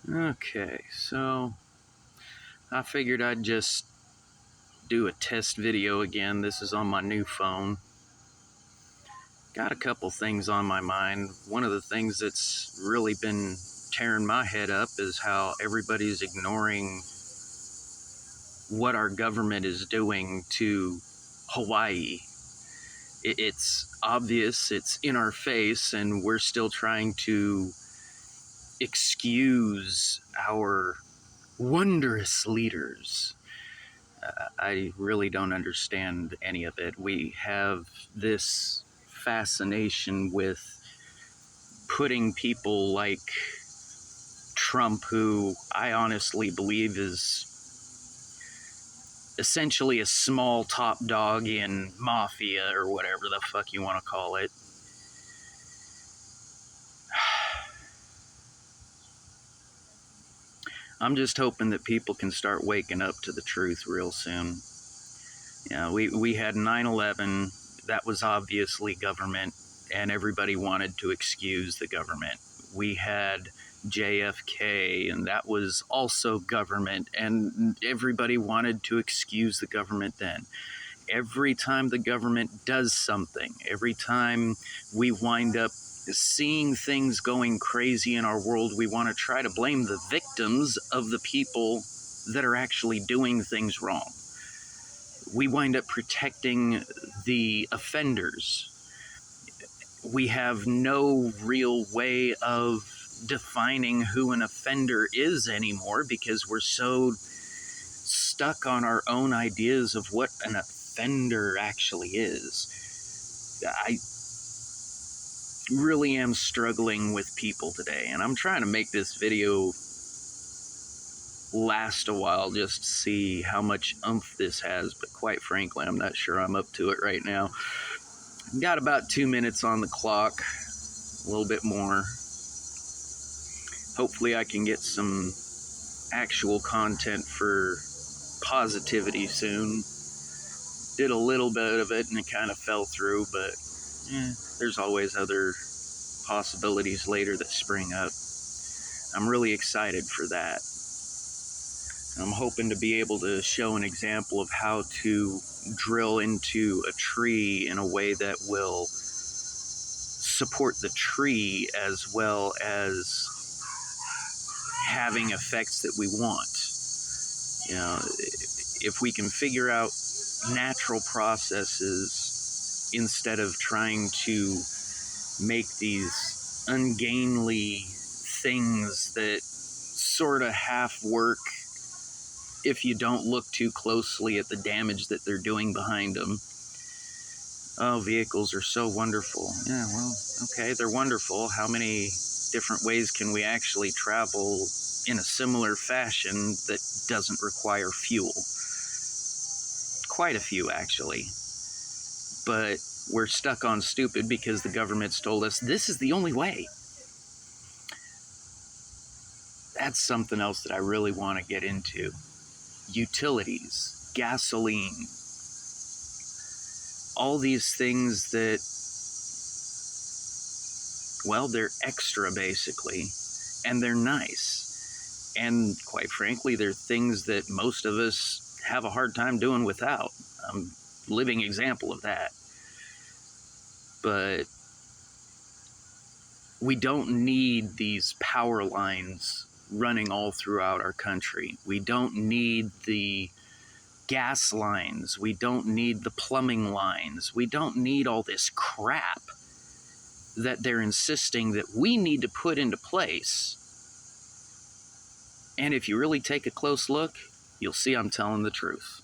Okay, so I figured I'd just do a test video again. This is on my new phone. Got a couple things on my mind. One of the things that's really been tearing my head up is how everybody's ignoring what our government is doing to Hawaii. It's obvious, it's in our face, and we're still trying to excuse our wondrous leaders. I really don't understand any of it. We have this fascination with putting people like Trump, who I honestly believe is essentially a small top dog in mafia or whatever the fuck you want to call it. I'm just hoping that people can start waking up to the truth real soon. Yeah, we had 9/11. That was obviously government, and everybody wanted to excuse the government. We had JFK, and that was also government, and everybody wanted to excuse the government then. Every time the government does something, every time we wind up seeing things going crazy in our world, we want to try to blame the victims of the people that are actually doing things wrong. We wind up protecting the offenders. We have no real way of defining who an offender is anymore because we're so stuck on our own ideas of what an offender actually is. I really am struggling with people today, and I'm trying to make this video last a while just to see how much oomph this has, but quite frankly, I'm not sure I'm up to it right now. Got about 2 minutes on the clock, a little bit more. Hopefully I can get some actual content for positivity soon. Did a little bit of it and it kind of fell through, but there's always other possibilities later that spring up. I'm really excited for that. I'm hoping to be able to show an example of how to drill into a tree in a way that will support the tree as well as having effects that we want. You know, if we can figure out natural processes instead of trying to make these ungainly things that sort of half work if you don't look too closely at the damage that they're doing behind them. Oh, vehicles are so wonderful. Yeah, well, okay, they're wonderful. How many different ways can we actually travel in a similar fashion that doesn't require fuel? Quite a few, actually. But we're stuck on stupid because the government's told us this is the only way. That's something else that I really want to get into. Utilities, gasoline, all these things that, well, they're extra basically, and they're nice. And quite frankly, they're things that most of us have a hard time doing without. I'm a living example of that. But we don't need these power lines running all throughout our country. We don't need the gas lines. We don't need the plumbing lines. We don't need all this crap that they're insisting that we need to put into place. And if you really take a close look, you'll see I'm telling the truth.